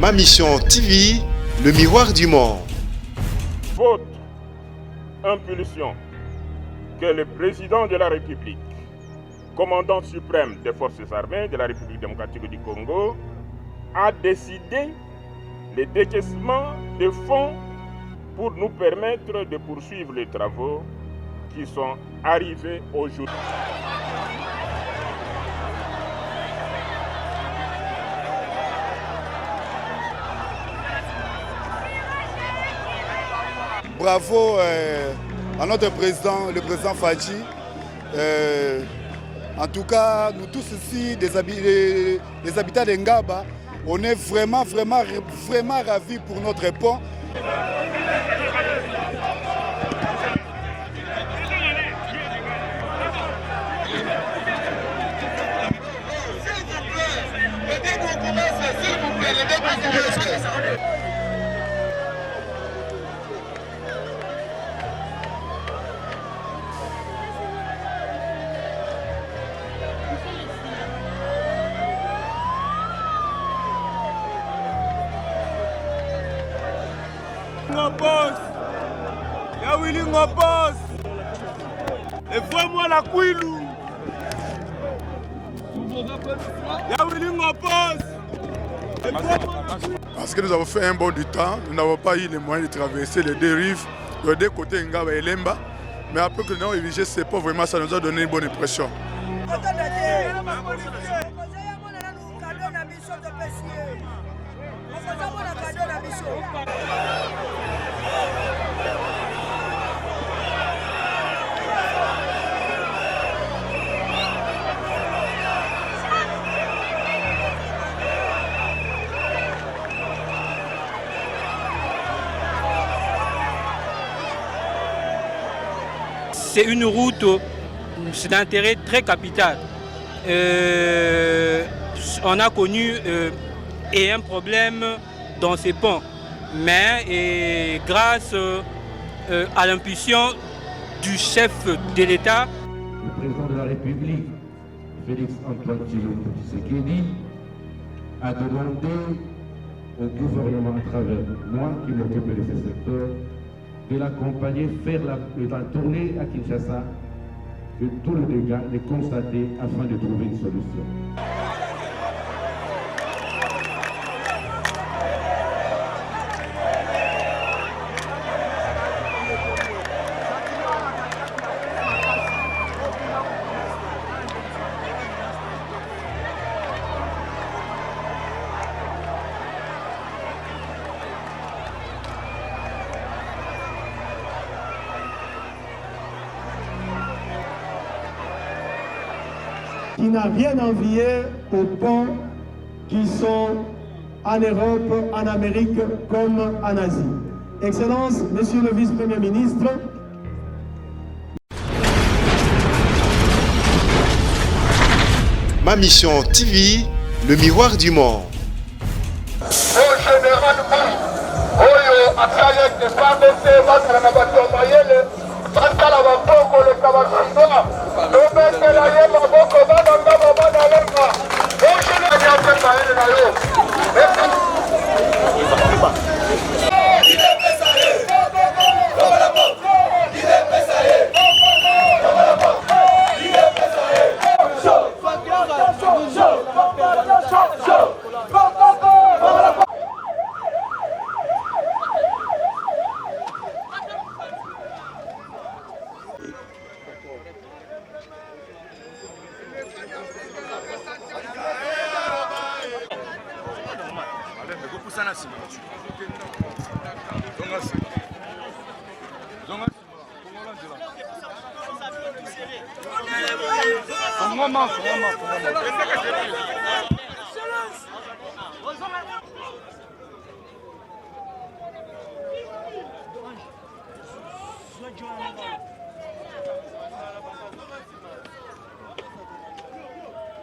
Ma Mission TV, le miroir du monde. Votre impulsion que le président de la République, commandant suprême des forces armées de la République démocratique du Congo, a décidé le décaissement de fonds pour nous permettre de poursuivre les travaux qui sont arrivés aujourd'hui. Bravo à notre président, le président Fadji. En tout cas, nous tous ici, les habitants d'Engaba, on est vraiment ravis pour notre pont. Et vois-moi la couilou. Parce que nous avons fait un bon du temps, nous n'avons pas eu les moyens de traverser les deux rives, de deux côtés Ngaba et Lemba. Mais après que nous avons érigé ces ponts, vraiment ça nous a donné une bonne impression. C'est une route, c'est d'intérêt très capital. On a connu un problème dans ces ponts, mais grâce à l'impulsion du chef de l'État, le président de la République, Félix Antoine Tshisekedi, a demandé au gouvernement à travers moi qui m'occupe de ce secteur de l'accompagner, faire la tournée à Kinshasa, de tout le dégât, les constater afin de trouver une solution. Qui n'a rien envié aux ponts qui sont en Europe, en Amérique comme en Asie. Excellence, Monsieur le Vice-Premier ministre. Ma Mission TV, le miroir du monde. Au général Oyo Atayek de Fambete, Makaranabato Mayele, Mankala Bamboko, le Kabakinoa, Lomete la Yema Boko, Bananga Babana Lenga, au général Yapen Mayele Nayo.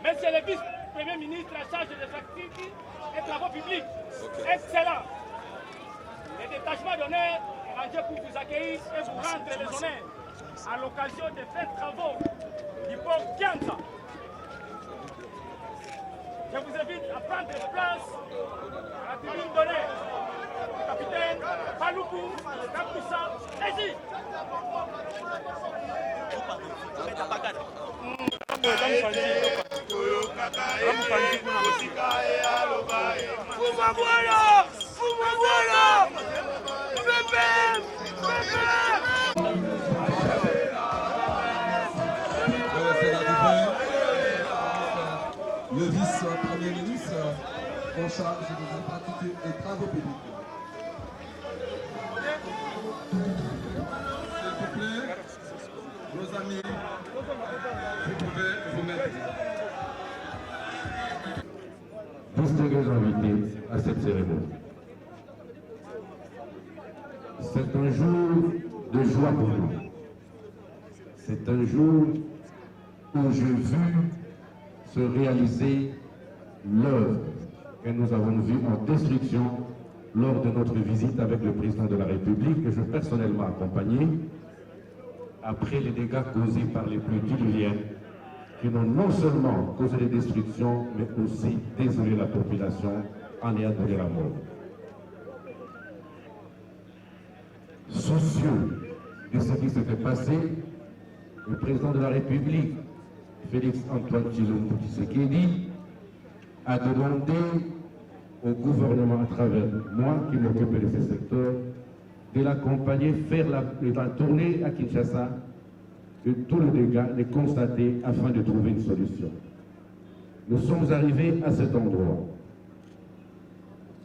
Monsieur le vice-premier ministre en charge des activités et travaux publics. Excellent. Le détachement d'honneur est rangé pour vous accueillir et vous rendre les honneurs à l'occasion des faits travaux du port Kianza. Je vous invite à prendre place à la tribune d'honneur. Capitaine Paloukou, Kapoussa, allez-y. Le vice-premier ministre en charge des infrastructures et travaux publics. S'il vous plaît, nos amis, vous pouvez vous mettre. Distingués invités à cette cérémonie. C'est un jour de joie pour nous. C'est un jour où j'ai vu se réaliser l'œuvre que nous avons vue en destruction lors de notre visite avec le président de la République, que je personnellement accompagné, après les dégâts causés par les pluies diluviennes, qui n'ont non seulement causé des destructions, mais aussi désolé la population en ayant donné la mort. Soucieux de ce qui s'était passé, le président de la République, Félix Antoine Tshilombo Tshisekedi, a demandé au gouvernement, à travers moi qui m'occupe de ce secteur, de l'accompagner, faire la tournée à Kinshasa, de tous les dégâts, les constater afin de trouver une solution. Nous sommes arrivés à cet endroit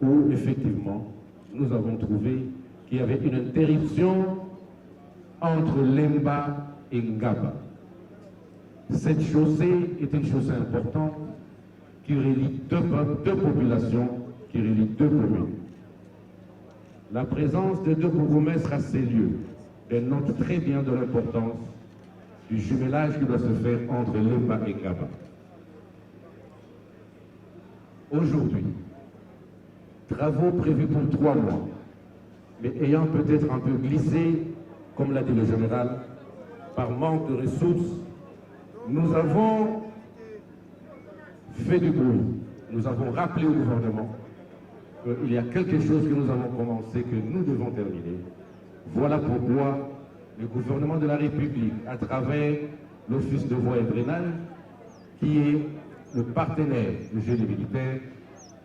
où, effectivement, nous avons trouvé qu'il y avait une interruption entre Lemba et Ngaba. Cette chaussée est une chaussée importante qui relie deux populations, qui relie deux communes. La présence de deux bourgmestres à ces lieux dénote très bien de l'importance du jumelage qui doit se faire entre Lemba et Ngaba. Aujourd'hui, travaux prévus pour 3 mois, mais ayant peut-être un peu glissé, comme l'a dit le général, par manque de ressources, nous avons fait du bruit. Nous avons rappelé au gouvernement qu'il y a quelque chose que nous avons commencé, que nous devons terminer. Voilà pourquoi le gouvernement de la République, à travers l'Office de voies et drainage, qui est le partenaire du génie militaire,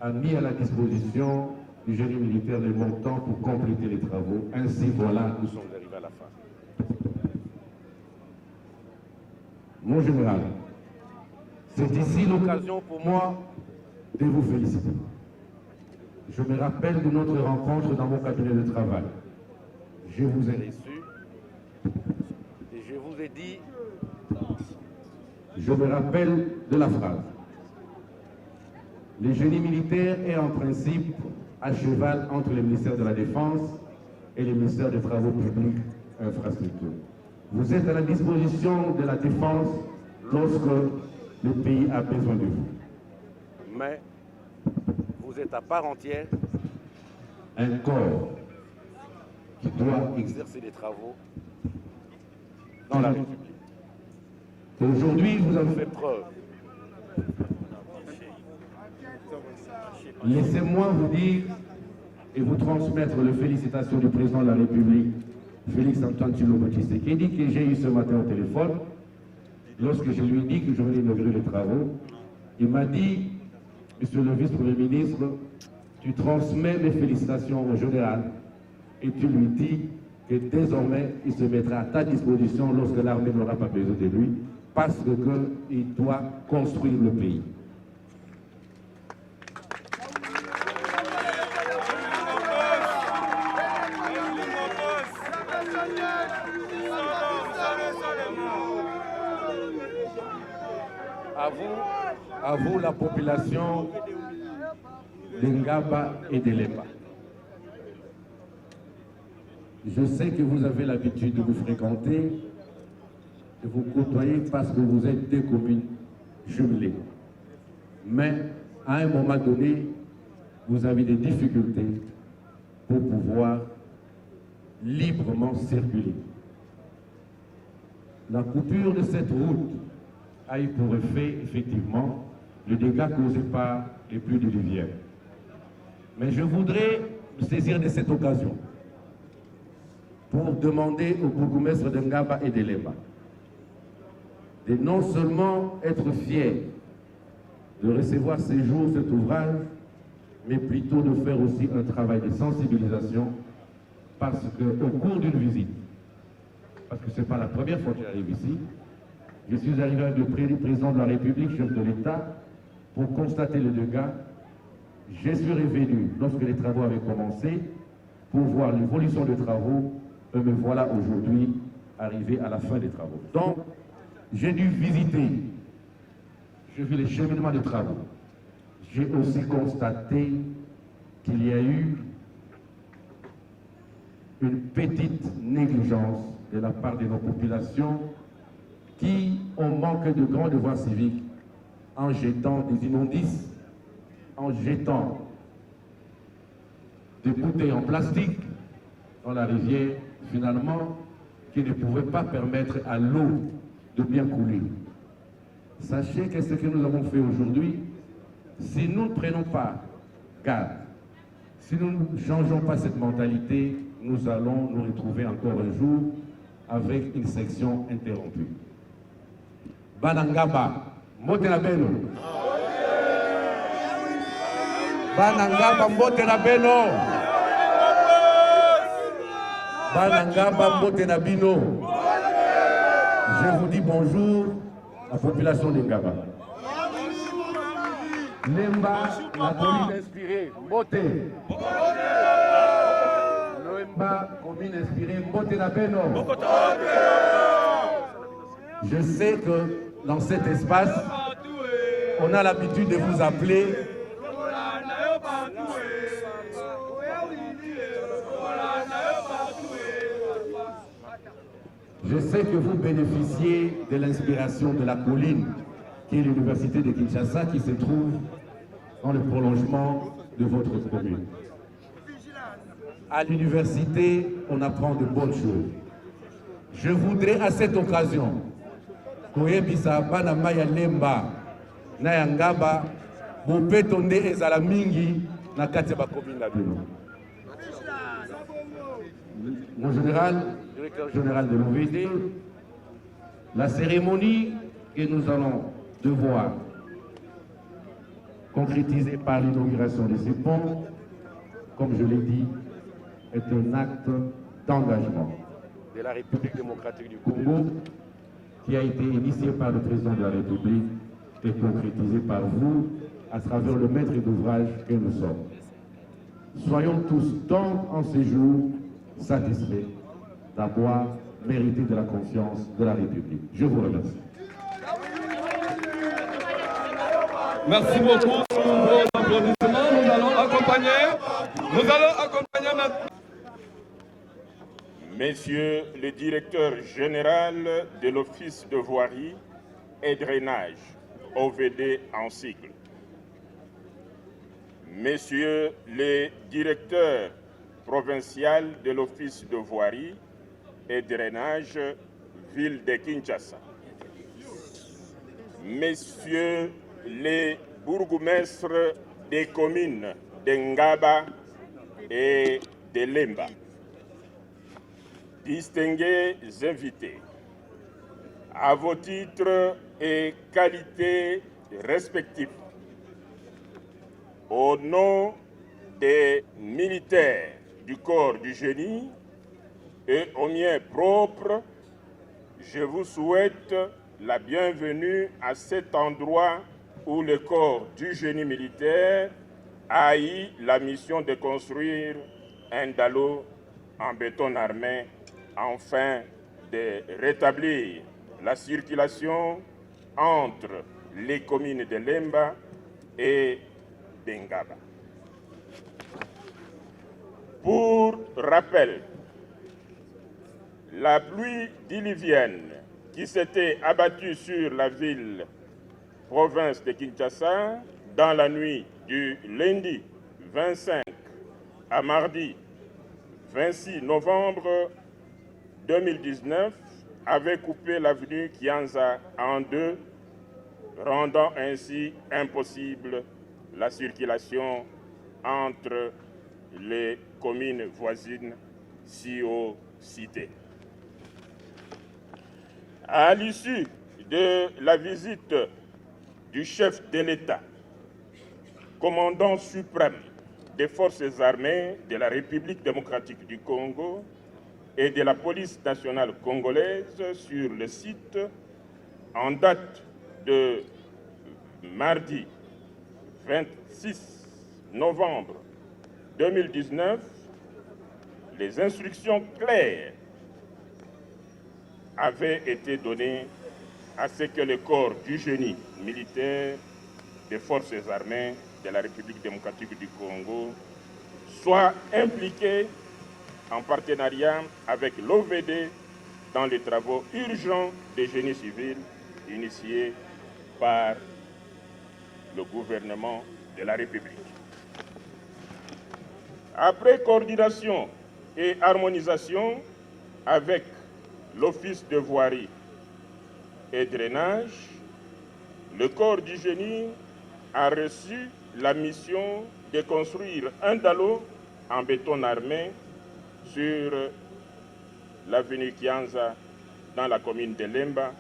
a mis à la disposition du génie militaire les montants pour compléter les travaux. Ainsi, voilà, nous sommes arrivés à la fin. Mon général, c'est ici l'occasion pour moi de vous féliciter. Je me rappelle de notre rencontre dans mon cabinet de travail. Je vous ai reçu et je vous ai dit, je me rappelle de la phrase. Le génie militaire est en principe à cheval entre le ministère de la Défense et le ministère des Travaux publics et infrastructures. Vous êtes à la disposition de la Défense lorsque le pays a besoin de vous. Mais vous êtes à part entière un corps qui doit exercer des travaux dans la République. Aujourd'hui, vous avez fait preuve. Laissez-moi vous dire et vous transmettre les félicitations du président de la République, Félix Antoine Tshilombo Tshisekedi, que j'ai eu ce matin au téléphone. Lorsque je lui ai dit que je venais inaugurer les travaux, il m'a dit, monsieur le vice-premier ministre, tu transmets mes félicitations au général et tu lui dis que désormais il se mettra à ta disposition lorsque l'armée n'aura pas besoin de lui, parce qu'il doit construire le pays. À vous la population de Ngaba et de Lemba. Je sais que vous avez l'habitude de vous fréquenter, de vous côtoyer parce que vous êtes des communes jumelées. Mais à un moment donné, vous avez des difficultés pour pouvoir librement circuler. La coupure de cette route a eu pour effet, effectivement, les dégâts causés par les pluies diluviennes. Mais je voudrais me saisir de cette occasion pour demander au bourgmestre de Ngaba et de Lemba de non seulement être fiers de recevoir ces jours cet ouvrage, mais plutôt de faire aussi un travail de sensibilisation, parce qu'au cours d'une visite, parce que ce n'est pas la première fois que j'arrive ici, je suis arrivé avec le président de la République, chef de l'État, pour constater le dégât. Je suis revenu lorsque les travaux avaient commencé pour voir l'évolution des travaux, et me voilà aujourd'hui arrivé à la fin des travaux. Donc, j'ai dû visiter, j'ai vu les cheminements des travaux. J'ai aussi constaté qu'il y a eu une petite négligence de la part de nos populations qui ont manqué de grands devoirs civiques en jetant des immondices, en jetant des bouteilles en plastique dans la rivière, finalement, qui ne pouvaient pas permettre à l'eau de bien couler. Sachez que ce que nous avons fait aujourd'hui, si nous ne prenons pas garde, si nous ne changeons pas cette mentalité, nous allons nous retrouver encore un jour avec une section interrompue. Banangaba, mbote na beno. Banangaba, mbote na beno. Banangaba, mbote na bino. Je vous dis bonjour à la population de Ngaba. Lemba, la commune inspirée, mbote. Lemba, commune inspirée, mbote na beno. Je sais que dans cet espace, on a l'habitude de vous appeler je sais que vous bénéficiez de l'inspiration de la colline, qui est l'université de Kinshasa, qui se trouve dans le prolongement de votre commune. À l'université, on apprend de bonnes choses. Je voudrais à cette occasion koyebisa bana maya Lemba na ya Ngaba bopeto nde ezala mingi na kati ya bakomi na bino. Mon général, directeur général de l'OVD, la cérémonie que nous allons devoir concrétiser par l'inauguration de ces ponts, comme je l'ai dit, est un acte d'engagement de la République démocratique du Congo, qui a été initié par le président de la République et concrétisé par vous à travers le maître d'ouvrage que nous sommes. Soyons tous donc en ces jours satisfaits d'avoir mérité de la confiance de la République. Je vous remercie. Merci beaucoup pour vos applaudissements. Nous allons accompagner maintenant. Messieurs le directeur général de l'Office de voirie et drainage, OVD en sigle. Messieurs les directeurs provinciaux de l'Office de voirie et drainage, ville de Kinshasa. Messieurs les bourgmestres des communes de Ngaba et de Lemba. Distingués invités, à vos titres et qualités respectifs, au nom des militaires du corps du génie et au mien propre, je vous souhaite la bienvenue à cet endroit où le corps du génie militaire a eu la mission de construire un dallo en béton armé afin de rétablir la circulation entre les communes de Lemba et de Ngaba. Pour rappel, la pluie diluvienne qui s'était abattue sur la ville province de Kinshasa dans la nuit du lundi 25 à mardi 26 novembre 2019 avait coupé l'avenue Kianza en deux rendant ainsi impossible la circulation entre les communes voisines si haut citées. À l'issue de la visite du chef de l'État, commandant suprême des forces armées de la République démocratique du Congo et de la police nationale congolaise sur le site, en date de mardi 26 novembre 2019, les instructions claires avaient été données à ce que le corps du génie militaire des forces armées de la République démocratique du Congo soit impliqué en partenariat avec l'OVD dans les travaux urgents de génie civil initiés par le gouvernement de la République. Après coordination et harmonisation avec l'Office de voirie et drainage, le corps du génie a reçu la mission de construire un dallo en béton armé sur l'avenue Kianza dans la commune de Lemba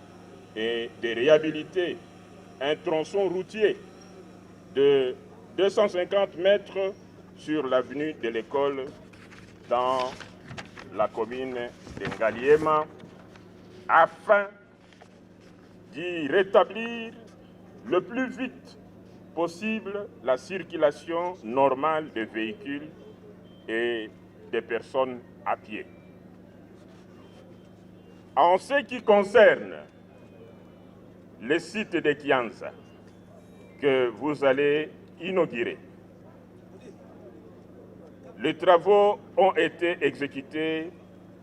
et de réhabiliter un tronçon routier de 250 mètres sur l'avenue de l'école dans la commune de Ngaliema afin d'y rétablir le plus vite possible la circulation normale des véhicules et des personnes à pied. En ce qui concerne le site de Kianza que vous allez inaugurer, les travaux ont été exécutés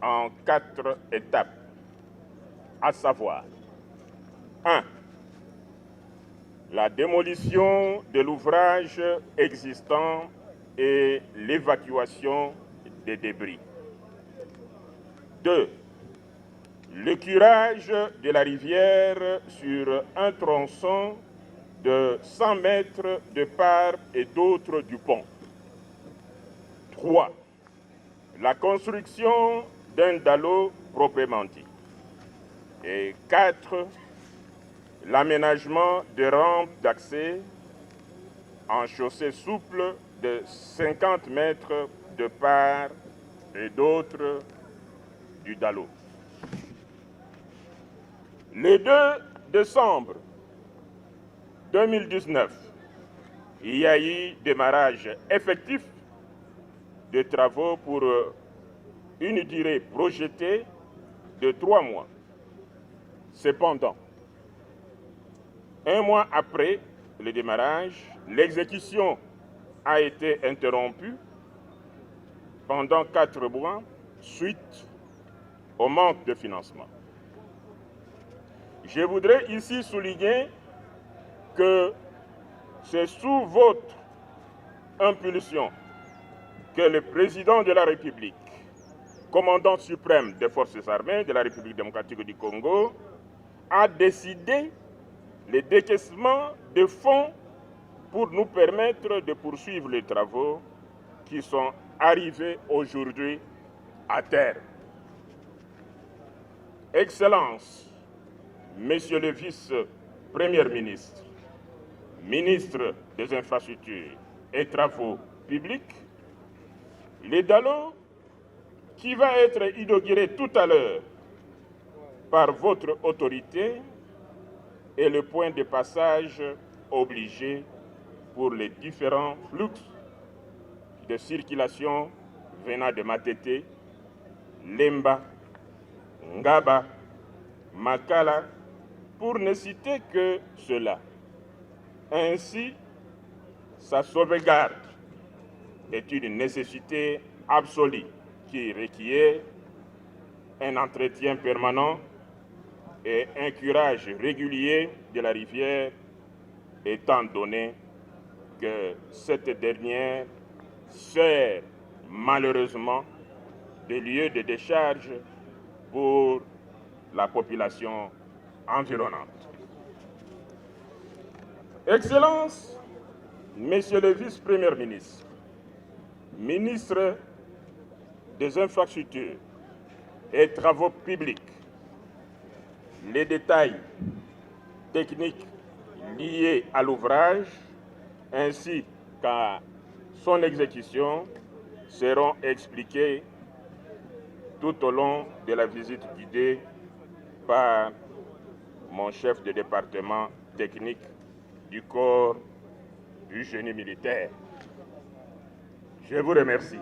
en 4 étapes, à savoir 1. La démolition de l'ouvrage existant et l'évacuation des débris. 2. Le curage de la rivière sur un tronçon de 100 mètres de part et d'autre du pont. 3. La construction d'un dallo proprement dit. Et 4. L'aménagement de rampes d'accès en chaussée souple de 50 mètres de part et d'autre du dallo. Le 2 décembre 2019, il y a eu démarrage effectif de travaux pour une durée projetée de 3 mois. Cependant, 1 mois après le démarrage, l'exécution a été interrompue pendant 4 mois suite au manque de financement. Je voudrais ici souligner que c'est sous votre impulsion que le président de la République, commandant suprême des forces armées de la République démocratique du Congo, a décidé le décaissement de fonds pour nous permettre de poursuivre les travaux qui sont arrivés aujourd'hui à terme. Excellences, Monsieur le vice-premier ministre, ministre des Infrastructures et Travaux publics, le dallo qui va être inauguré tout à l'heure par votre autorité est le point de passage obligé pour les différents flux de circulation venant de Matete, Lemba, Ngaba, Makala, pour ne citer que cela. Ainsi, sa sauvegarde est une nécessité absolue qui requiert un entretien permanent et un curage régulier de la rivière, étant donné que cette dernière sert malheureusement de lieu de décharge pour la population environnante. Excellences, Messieurs les vice-premiers ministres, ministres des infrastructures et travaux publics, les détails techniques liés à l'ouvrage ainsi qu'à son exécution seront expliqués tout au long de la visite guidée par mon chef de département technique du corps du génie militaire. Je vous remercie.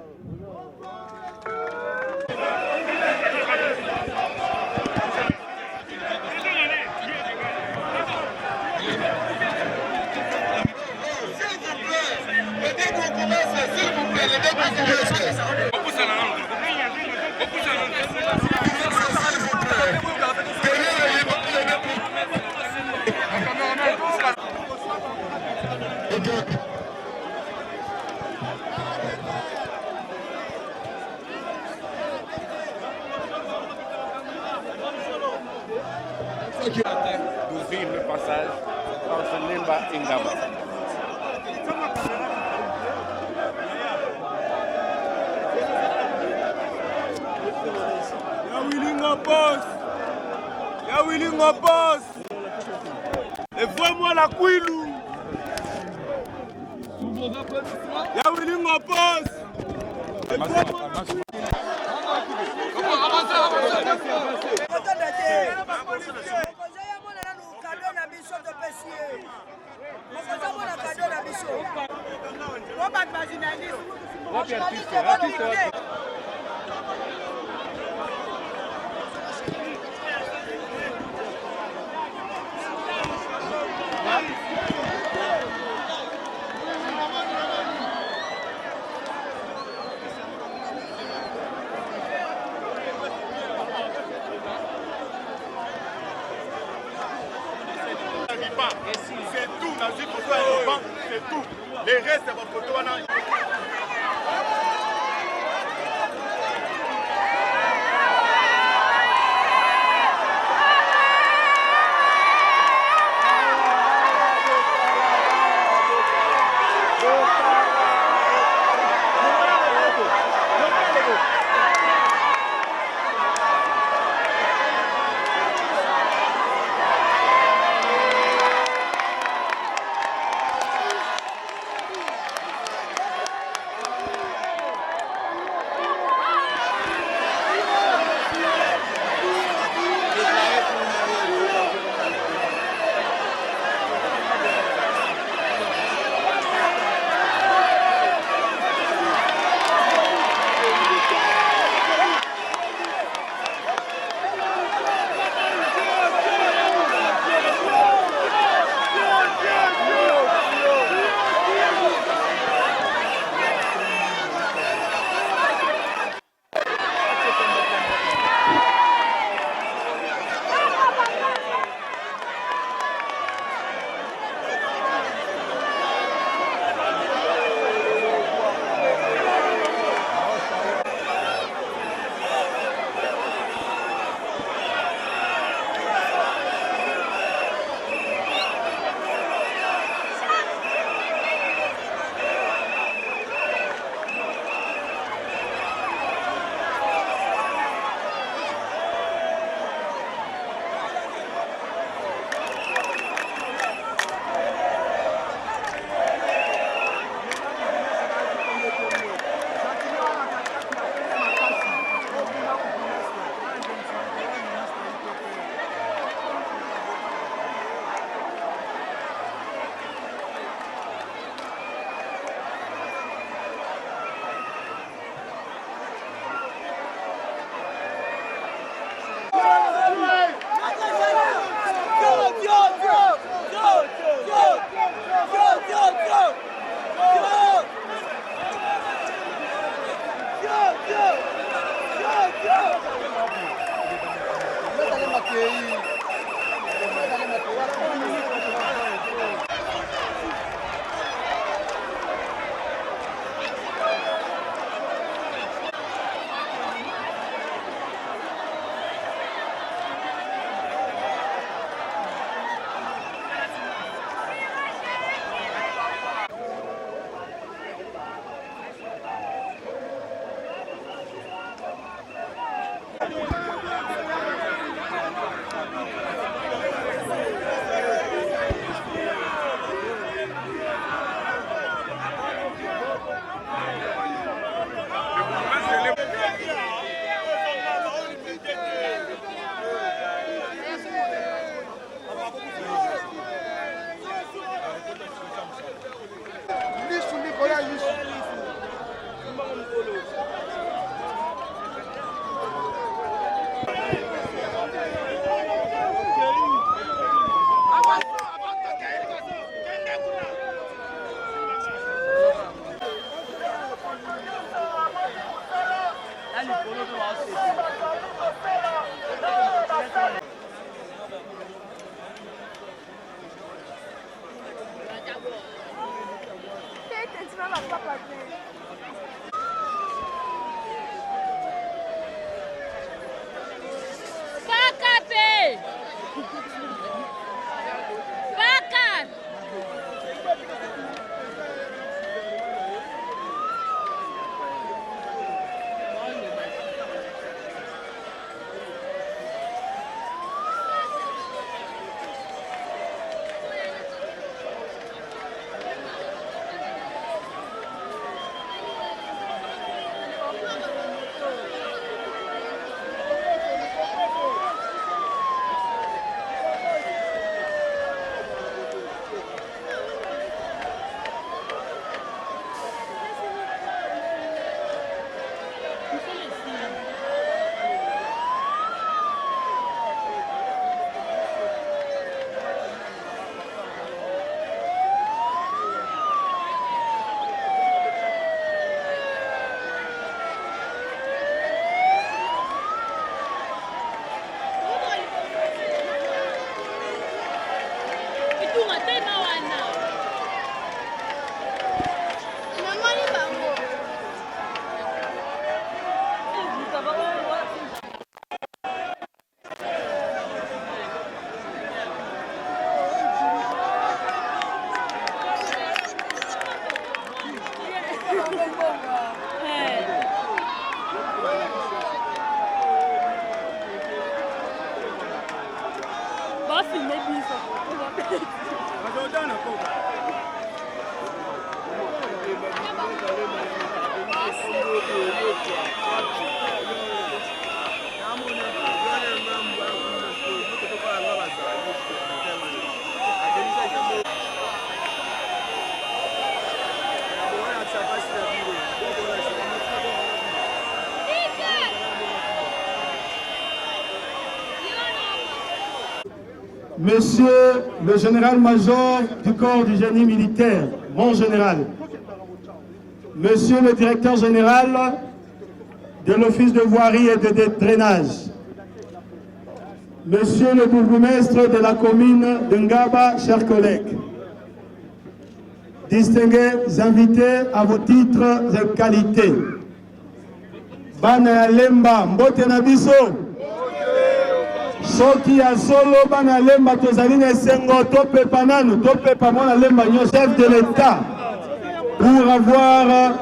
D'ouvrir le passage entre Nemba et Ngaba. Ya Willingo boss. Et vois-moi la Kouilou. Ya Willingo boss. Et vois-moi la Kouilou. C'est tout, la vie photo à c'est tout. Les restes de votre photo, Monsieur le général-major du corps du génie militaire, mon général, Monsieur le directeur général de l'Office de voirie et de drainage, Monsieur le bourgmestre de la commune de Ngaba, chers collègues, distingués invités à vos titres et qualités, Bana Lemba, Mbote Nabiso, Soki ya solo bana lemba tozali na esengo topepa nanu topepa mwana lemba nyo chef de l'État pour avoir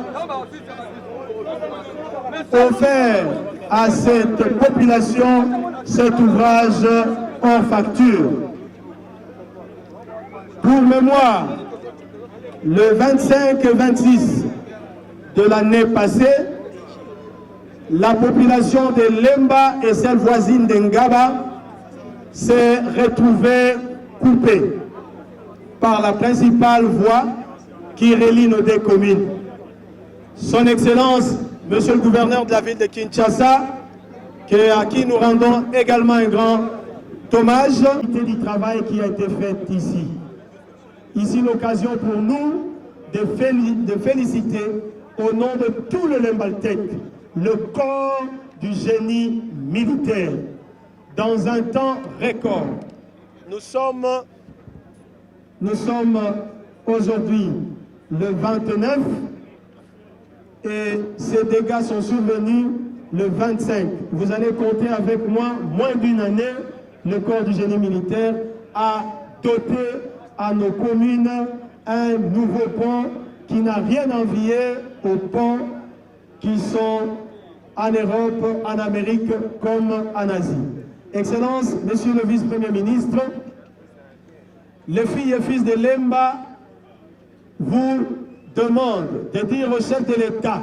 offert à cette population cet ouvrage hors facture. Pour mémoire, le 25 et 26 de l'année passée, la population de Lemba et celle voisine de Ngaba s'est retrouvée coupée par la principale voie qui relie nos deux communes. Son Excellence, Monsieur le gouverneur de la ville de Kinshasa, à qui nous rendons également un grand hommage du travail qui a été fait ici. Ici, l'occasion pour nous de féliciter au nom de tout le Lembaltec le corps du génie militaire dans un temps record. Nous sommes aujourd'hui le 29 et ces dégâts sont survenus le 25. Vous allez compter avec moi, moins d'une année, le corps du génie militaire a doté à nos communes un nouveau pont qui n'a rien envié aux ponts qui sont en Europe, en Amérique comme en Asie. Excellence, Monsieur le Vice-Premier ministre, les filles et fils de Lemba vous demandent de dire au chef de l'État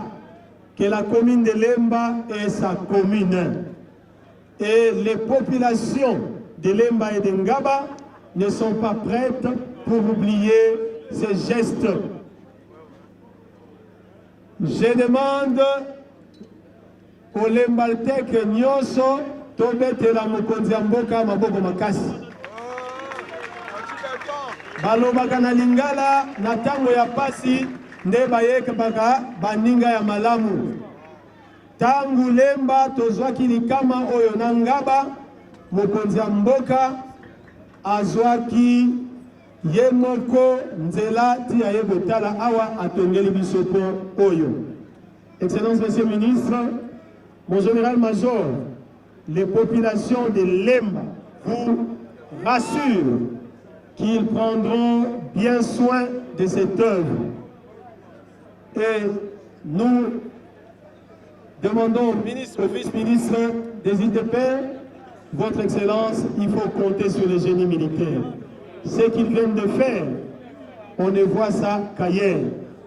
que la commune de Lemba est sa commune. Et les populations de Lemba et de Ngaba ne sont pas prêtes pour oublier ces gestes. Je demande au Lembaltek Nyoso tobetela mokonzi ya mboka maboko makasi. Balobaka na lingala na tango ya pasi nde bayekaka baninga ya malamu. Tangu lemba tozwaki likama oyo na ngaba mokonzi ya mboka azwaki ye moko nzela ti aye kotala awa atongeli biso po oyo. Excellence, Monsieur le Ministre, mon général-major, les populations de Lemba vous rassurent qu'ils prendront bien soin de cette œuvre. Et nous demandons au ministre, au vice-ministre des ITP, Votre Excellence, il faut compter sur le génie militaire. Ce qu'ils viennent de faire, on ne voit ça qu'ailleurs.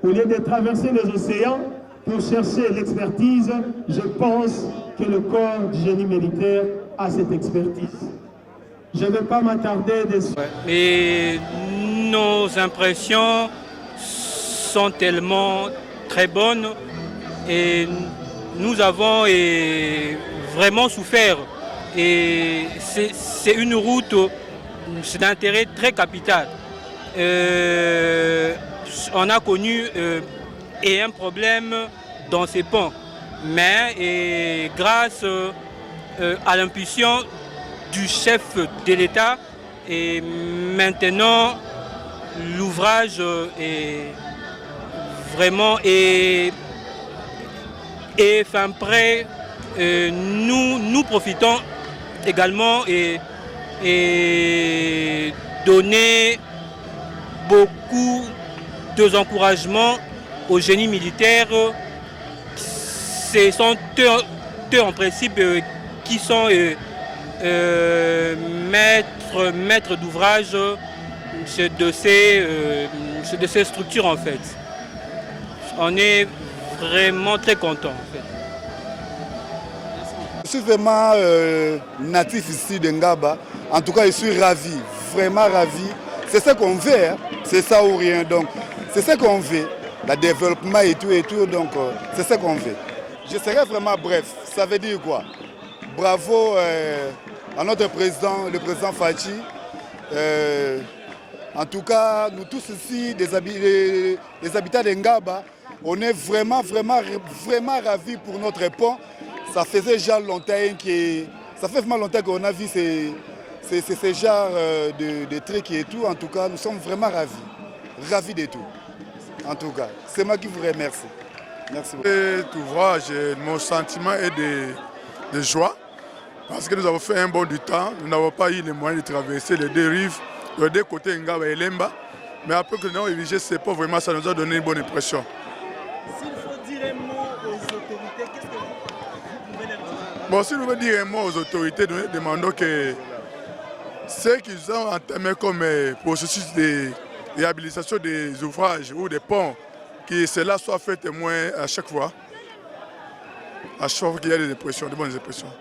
Au lieu de traverser les océans pour chercher l'expertise, je pense que le corps du génie militaire a cette expertise. Je ne vais pas m'attarder dessus. Et nos impressions sont tellement très bonnes et nous avons vraiment souffert. Et c'est une route, c'est d'intérêt très capital. On a connu un problème dans ces ponts, mais grâce à l'impulsion du chef de l'État, et maintenant l'ouvrage est vraiment fin prêt. Nous profitons également et donner beaucoup d'encouragements au génie militaire. Ce sont eux en principe qui sont maîtres d'ouvrage de ces structures en fait. On est vraiment très contents en fait. Je suis vraiment natif ici de Ngaba. En tout cas, je suis ravi, vraiment ravi. C'est ça qu'on veut, hein? C'est ça ou rien. Donc, c'est ça qu'on veut. Le développement et tout, donc c'est ça qu'on veut. Je serai vraiment bref. Ça veut dire quoi? Bravo à notre président, le président Fachi. En tout cas, nous tous ici, les habitants de Ngaba, on est vraiment ravis pour notre pont. Ça faisait déjà longtemps qu'on a vu ces genres de trucs et tout. En tout cas, nous sommes vraiment ravis de tout. En tout cas, c'est moi qui vous remercie. Merci beaucoup. Cet ouvrage, mon sentiment est de joie parce que nous avons fait un bon du temps. Nous n'avons pas eu les moyens de traverser les deux rives, de deux côtés Ngaba et Lemba. Mais après que nous avons érigé ces ponts, vraiment, ça nous a donné une bonne impression. S'il faut dire un mot aux autorités, qu'est-ce que vous pouvez leur dire? Bon, si nous voulons dire un mot aux autorités, nous demandons que ceux qui ont entamé comme processus de réhabilitation des ouvrages ou des ponts, que cela soit fait témoin à chaque fois qu'il y a des impressions, de bonnes impressions.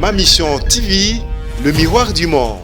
Ma Mission TV, le miroir du monde.